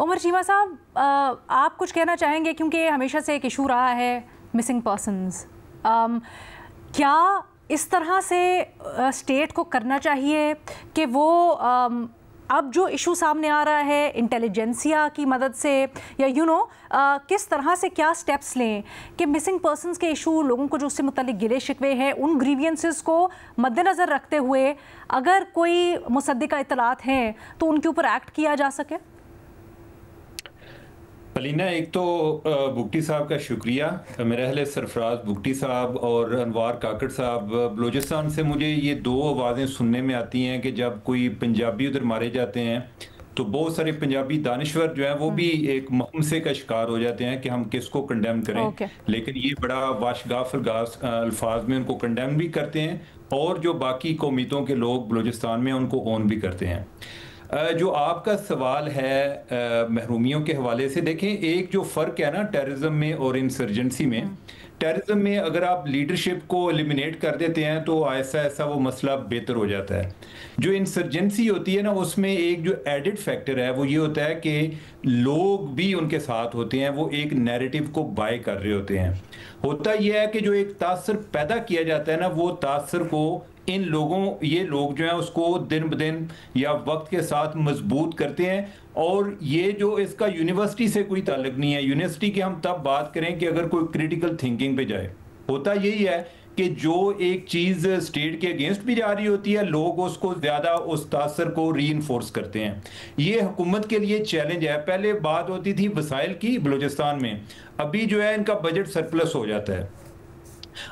عمر چیمہ صاحب، آپ کچھ کہنا چاہیں گے کیونکہ ہمیشہ سے ایک ایشو رہا ہے مسنگ پرسنز. کیا اس طرح سے اسٹیٹ کو کرنا چاہیے کہ وہ اب جو ایشو سامنے آ رہا ہے انٹیلیجنسیا کی مدد سے یا کس طرح سے کیا سٹیپس لیں کہ مسنگ پرسنز کے ایشو، لوگوں کو جو اس سے متعلق گلے شکوے ہیں، ان گریوینسز کو مد نظر رکھتے ہوئے اگر کوئی مصدقہ اطلاعات ہیں تو ان کے اوپر ایکٹ کیا جا سکے؟ پلینا، ایک تو بگٹی صاحب کا شکریہ. میرے اہل سرفراز بگٹی صاحب اور انوار کاکڑ صاحب، بلوچستان سے مجھے یہ دو آوازیں سننے میں آتی ہیں کہ جب کوئی پنجابی ادھر مارے جاتے ہیں تو بہت سارے پنجابی دانشور جو ہیں وہ بھی ایک مہمسے کا شکار ہو جاتے ہیں کہ ہم کس کو کنڈیم کریں. لیکن یہ بڑا واشگاف الفاظ میں ان کو کنڈیم بھی کرتے ہیں اور جو باقی قومیتوں کے لوگ بلوچستان میں ان کو اون بھی کرتے ہیں. جو آپ کا سوال ہے محرومیوں کے حوالے سے، دیکھیں ایک جو فرق ہے نا ٹیررزم میں اور انسرجنسی میں، ٹیررزم میں اگر آپ لیڈرشپ کو ایلیمنیٹ کر دیتے ہیں تو ایسا ایسا وہ مسئلہ بہتر ہو جاتا ہے. جو انسرجنسی ہوتی ہے نا، اس میں ایک جو ایڈڈ فیکٹر ہے وہ یہ ہوتا ہے کہ لوگ بھی ان کے ساتھ ہوتے ہیں، وہ ایک نیریٹو کو بائی کر رہے ہوتے ہیں. ہوتا یہ ہے کہ جو ایک تاثر پیدا کیا جاتا ہے نا، وہ تاثر کو یہ لوگ جو ہیں اس کو دن بدن یا وقت کے ساتھ مضبوط کرتے ہیں. اور یہ جو اس کا یونیورسٹی سے کوئی تعلق نہیں ہے. یونیورسٹی کی ہم تب بات کریں کہ اگر کوئی کریٹیکل تھنکنگ پہ جائے. ہوتا یہی ہے کہ جو ایک چیز اسٹیٹ کے اگینسٹ بھی جا رہی ہوتی ہے، لوگ اس کو زیادہ اس تاثر کو ری انفورس کرتے ہیں. یہ حکومت کے لیے چیلنج ہے. پہلے بات ہوتی تھی وسائل کی بلوچستان میں، ابھی جو ہے ان کا بجٹ سرپلس ہو جاتا ہے.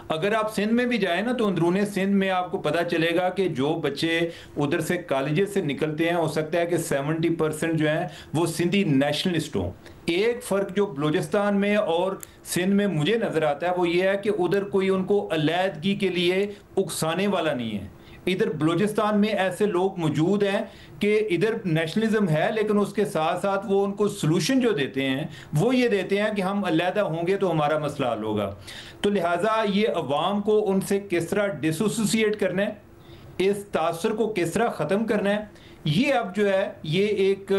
اگر آپ سندھ میں بھی جائیں نا تو اندرون سندھ میں آپ کو پتا چلے گا کہ جو بچے ادھر سے کالجز سے نکلتے ہیں، ہو سکتا ہے کہ 70% جو ہیں وہ سندھی نیشنلسٹ ہوں. ایک فرق جو بلوچستان میں اور سندھ میں مجھے نظر آتا ہے وہ یہ ہے کہ ادھر کوئی ان کو علیحدگی کے لیے اکسانے والا نہیں ہے. ادھر بلوچستان میں ایسے لوگ موجود ہیں کہ ادھر نیشنلزم ہے لیکن اس کے ساتھ ساتھ وہ ان کو سلوشن جو دیتے ہیں وہ یہ دیتے ہیں کہ ہم علیحدہ ہوں گے تو ہمارا مسئلہ حل ہوگا. تو لہٰذا یہ عوام کو ان سے کس طرح ڈس ایسوسیٹ کرنا ہے، اس تاثر کو کس طرح ختم کرنا ہے، یہ اب جو ہے یہ ایک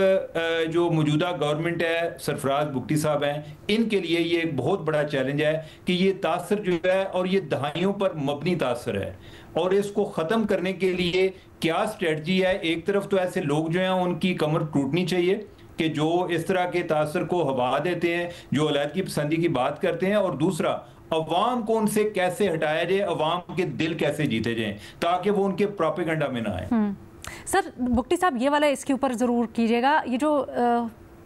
جو موجودہ گورنمنٹ ہے، سرفراز بگٹی صاحب ہیں، ان کے لیے یہ ایک بہت بڑا چیلنج ہے کہ یہ تاثر جو ہے اور یہ دہائیوں پر مبنی تاثر ہے، اور اس کو ختم کرنے کے لیے کیا اسٹریٹجی ہے. ایک طرف تو ایسے لوگ جو ہیں ان کی کمر ٹوٹنی چاہیے کہ جو اس طرح کے تاثر کو ہوا دیتے ہیں، جو علیحدگی پسندی کی بات کرتے ہیں، اور دوسرا عوام کو ان سے کیسے ہٹایا جائے، عوام کے دل کیسے جیتے جائیں تاکہ وہ ان کے پروپیگنڈا میں نہ آئیں. سر بگٹی صاحب یہ والا اس کے اوپر ضرور کیجیے گا. یہ جو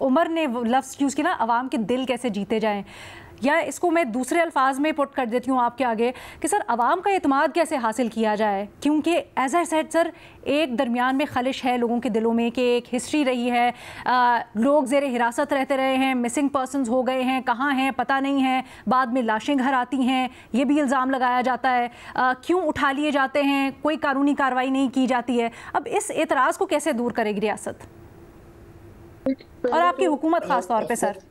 عمر نے لفظ یوز کیا نا، عوام کے دل کیسے جیتے جائیں، یا اس کو میں دوسرے الفاظ میں پٹ کر دیتی ہوں آپ کے آگے کہ سر عوام کا اعتماد کیسے حاصل کیا جائے. کیونکہ ایز اے سیڈ سر ایک درمیان میں خلش ہے لوگوں کے دلوں میں کہ ایک ہسٹری رہی ہے، لوگ زیر حراست رہتے رہے ہیں، مسنگ پرسنز ہو گئے ہیں، کہاں ہیں پتہ نہیں ہے، بعد میں لاشیں گھر آتی ہیں، یہ بھی الزام لگایا جاتا ہے، کیوں اٹھا لیے جاتے ہیں، کوئی قانونی کارروائی نہیں کی جاتی ہے. اب اس اعتراض کو کیسے دور کرے گی ریاست اور آپ کی حکومت خاص طور پہ؟ سر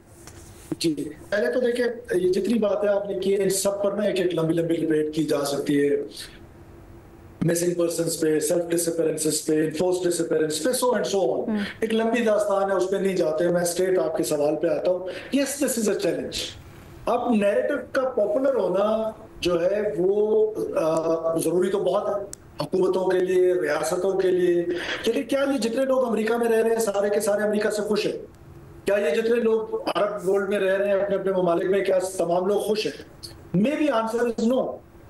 جی، پہلے تو دیکھیں یہ جتنی باتیں آپ نے کی ان سب پر نا ایک ایک لمبی لمبی ڈبیٹ کی جا سکتی ہے. مسنگ پرسنز پہ، سیلف ڈسپیرنسز پہ، انفورس ڈسپیرنس پہ، سو اینڈ سو آن. ایک لمبی داستان ہے، اس پہ نہیں جاتے. میں اسٹریٹ آپ کے سوال پہ آتا ہوں. یس، دس از اے چیلنج. اب نیریٹو کا پاپولر ہونا جو ہے وہ ضروری تو بہت ہے حکومتوں کے لیے، ریاستوں کے لیے. لیکن کیا یہ جتنے لوگ امریکہ میں رہ رہے ہیں سارے کے سارے امریکہ سے خوش ہیں؟ کیا یہ جتنے لوگ عرب ورلڈ میں رہ رہے ہیں اپنے اپنے ممالک میں، کیا تمام لوگ خوش ہیں؟ مے بی آنسر از نو.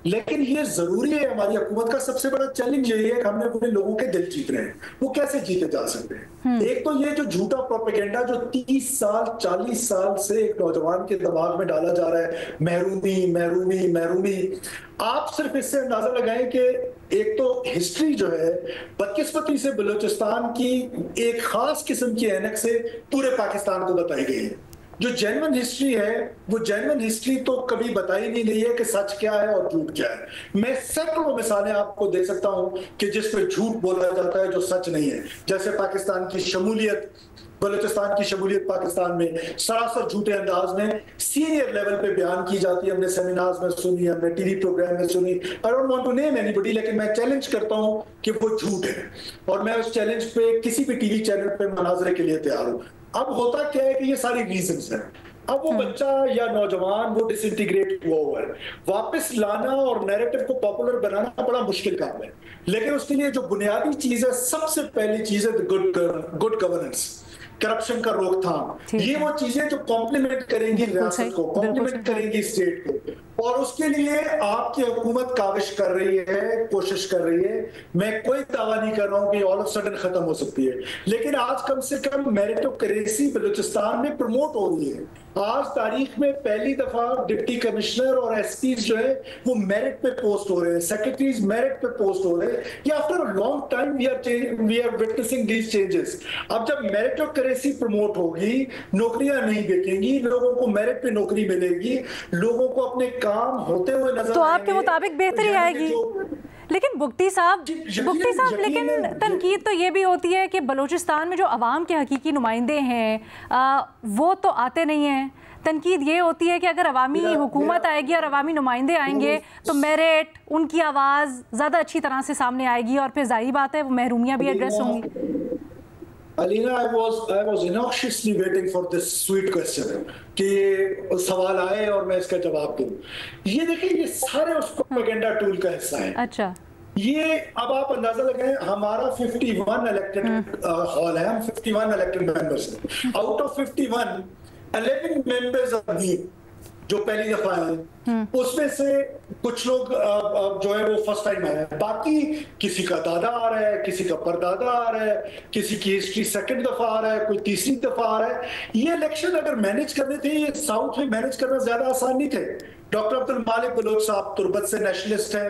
لیکن یہ ضروری ہے. ہماری حکومت کا سب سے بڑا چیلنج یہی ہے کہ ہم نے اپنے لوگوں کے دل جیت رہے ہیں. وہ کیسے جیتے جا سکتے ہیں؟ ایک تو یہ جو جھوٹا پروپیگنڈا جو 30 سال 40 سال سے ایک نوجوان کے دماغ میں ڈالا جا رہا ہے، محرومی محرومی محرومی. آپ صرف اس سے اندازہ لگائیں کہ ایک تو ہسٹری جو ہے بدقسمتی سے بلوچستان کی ایک خاص قسم کی اینک سے پورے پاکستان کو بتائی گئی ہے. جو جینون ہسٹری ہے وہ جینون ہسٹری تو کبھی بتائی نہیں گئی ہے کہ سچ کیا ہے اور جھوٹ کیا ہے. میں سینکڑوں مثالیں آپ کو دے سکتا ہوں کہ جس پہ جھوٹ بولا جاتا ہے جو سچ نہیں ہے. جیسے پاکستان کی شمولیت، بلوچستان کی شمولیت پاکستان میں سراسر جھوٹے انداز میں سینئر لیول پہ بیان کی جاتی ہے. ہم نے سیمینارز میں سنی، ہم نے ٹی وی پروگرام میں سنی. I don't want to name anybody، لیکن میں چیلنج کرتا ہوں کہ وہ جھوٹ ہے، اور میں اس چیلنج پہ کسی بھی ٹی وی چینل پہ مناظرے کے لیے تیار ہوں. اب ہوتا کیا ہے کہ یہ ساری ریزنز ہیں. اب وہ بچہ یا نوجوان وہ ڈس انٹیگریٹ ہوا ہے, واپس لانا اور نیریٹو کو پاپولر بنانا بڑا مشکل کام ہے. لیکن اس کے لیے جو بنیادی چیز ہے, سب سے پہلی چیز ہے گڈ گورننس, کرپشن کا روک تھام. یہ وہ چیزیں جو کمپلیمنٹ کریں گی ریاست کو, کمپلیمنٹ کریں گی اسٹیٹ کو, اور اس کے لیے آپ کی حکومت کاوش کر رہی ہے, کوشش کر رہی ہے. میں کوئی دعویٰ نہیں کر رہا ہوں کہ آل آف سڈن ختم ہو سکتی ہے, لیکن آج کم سے کم میریٹوکریسی بلوچستان میں پروموٹ ہو رہی ہے. آج تاریخ میں پہلی دفعہ ڈپٹی کمشنر اور ایس پیز جو ہے وہ میرٹ پہ پوسٹ ہو رہے ہیں, سیکرٹریز میرٹ پہ پوسٹ ہو رہے ہیں. یہ after long time we are witnessing these changes. اب جب میریٹوکریسی پروموٹ ہوگی, نوکریاں نہیں بکیں گی, لوگوں کو میرٹ پہ نوکری ملے گی, لوگوں کو اپنے کام ہوتے ہوئے نظر تو آپ کے مطابق بہتری آئے گی. لیکن بگٹی صاحب لیکن تنقید تو یہ بھی ہوتی ہے کہ بلوچستان میں جو عوام کے حقیقی نمائندے ہیں وہ تو آتے نہیں ہیں. تنقید یہ ہوتی ہے کہ اگر عوامی حکومت آئے گی اور عوامی نمائندے آئیں گے تو میرٹ, ان کی آواز زیادہ اچھی طرح سے سامنے آئے گی, اور پھر ظاہری بات ہے وہ محرومیاں بھی ایڈریس ہوں گی. Alina, I was innocuously waiting for this sweet question کہ سوال آئے اور میں اس کا جواب دوں. یہ دیکھیں, یہ سارے اس پروپیگنڈا ٹول کا حصہ ہیں. اچھا, یہ اب آپ اندازہ لگائیں, ہمارا 51 الیکٹڈ ہال ہے, ہم 51 الیکٹڈ ممبرز ہیں. Out of 51 11 members are new جو پہلی دفعہ ہیں. اس میں سے کچھ لوگ جو ہے وہ فرسٹ ٹائم آئے ہیں, باقی کسی کا دادا آ رہا ہے, کسی کا پردادا آ رہا ہے, کسی کی ہسٹری سیکنڈ دفعہ آ رہا ہے, کوئی تیسری دفعہ آ رہا ہے. یہ الیکشن اگر مینج کرنے تھے, یہ ساؤتھ میں مینج کرنا زیادہ آسان نہیں تھے. ڈاکٹر عبد المالک بلوچ صاحب تربت سے نیشنلسٹ ہیں,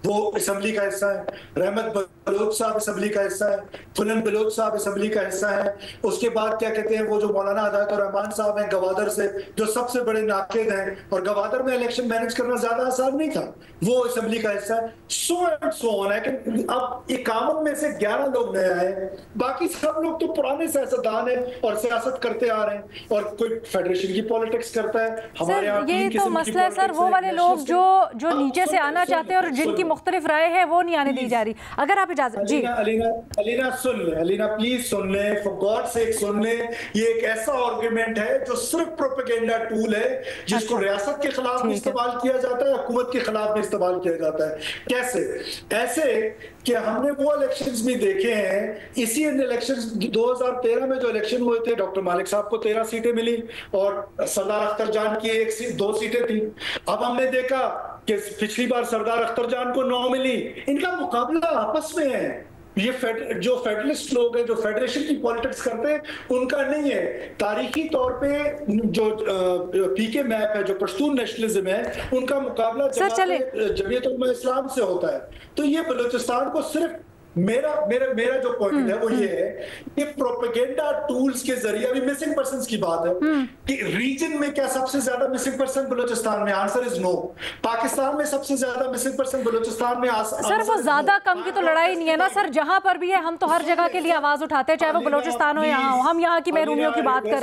وہ اسمبلی کا حصہ ہیں. رحمت بلوچ صاحب اسمبلی کا حصہ ہیں. فلن بلوچ صاحب اسمبلی کا حصہ ہیں. اس کے بعد کیا کہتے ہیں وہ جو مولانا ہدایت الرحمان صاحب ہیں گوادر سے, جو سب سے بڑے ناقد ہیں, اور گوادر میں الیکشن مینج کرنا زیادہ آسان نہیں تھا, وہ اسمبلی کا حصہ ہے. سو اینڈ سو آن ہے کہ اب 51 میں سے 11 لوگ نئے آئے, باقی سب لوگ تو پرانے سیاستدان ہیں اور سیاست کرتے آ رہے ہیں, اور کوئی فیڈریشن کی پالیٹکس کرتا ہے. ہمارے یہاں یہ تو مسئلہ ہے سر, وہ والے لوگ جو نیچے سے آنا چاہتے ہیں اور جن کی مختلف رائے ہے وہ نہیں آنے دی جا رہی. اگر آپ اجازت. جی علینا سن لیں, علینا پلیز سن لیں, فار گاڈ سیک سن لیں. یہ ایک ایسا آرگومنٹ ہے جو صرف پروپیگنڈا ٹول ہے, جس کو ریاست کے خلاف بھی استعمال کیا جاتا ہے, حکومت کے خلاف بھی استعمال کیا جاتا ہے. کیسے؟ ایسے کہ ہم نے وہ الیکشنز بھی دیکھے ہیں. اسی الیکشنز 2013 میں جو الیکشن ہوئے تھے, ڈاکٹر مالک صاحب کو 13 سیٹیں ملی اور سردار اختر جان کی 2 سیٹیں تھیں. اب ہم نے دیکھا کہ پچھلی بار سردار اختر جان کو 9 ملی. ان کا مقابلہ آپس میں ہے. یہ جو فیڈرلسٹ لوگ ہیں, جو فیڈریشن کی پالیٹکس کرتے ہیں, ان کا نہیں ہے. تاریخی طور پہ جو پی کے میپ ہے, جو پشتون نیشنلزم ہے, ان کا مقابلہ جمعیت علماء اسلام سے ہوتا ہے. تو یہ بلوچستان کو صرف میرا جو پوائنٹ ہے وہ یہ ہے کہ پروپیگنڈا ٹولز کے ذریعے, ابھی مسنگ پرسنز کی بات ہے کہ ریجن میں کیا سب سے زیادہ مسنگ پرسن بلوچستان میں, آنسر از نو. پاکستان میں سب سے زیادہ مسنگ پرسن بلوچستان میں. سر وہ زیادہ کم کی تو لڑائی نہیں ہے نا سر, جہاں پر بھی ہے ہم تو ہر جگہ کے لیے آواز اٹھاتے ہیں, چاہے وہ بلوچستان ہو یا یہاں ہو. ہم یہاں کی محرومیوں کی بات کریں.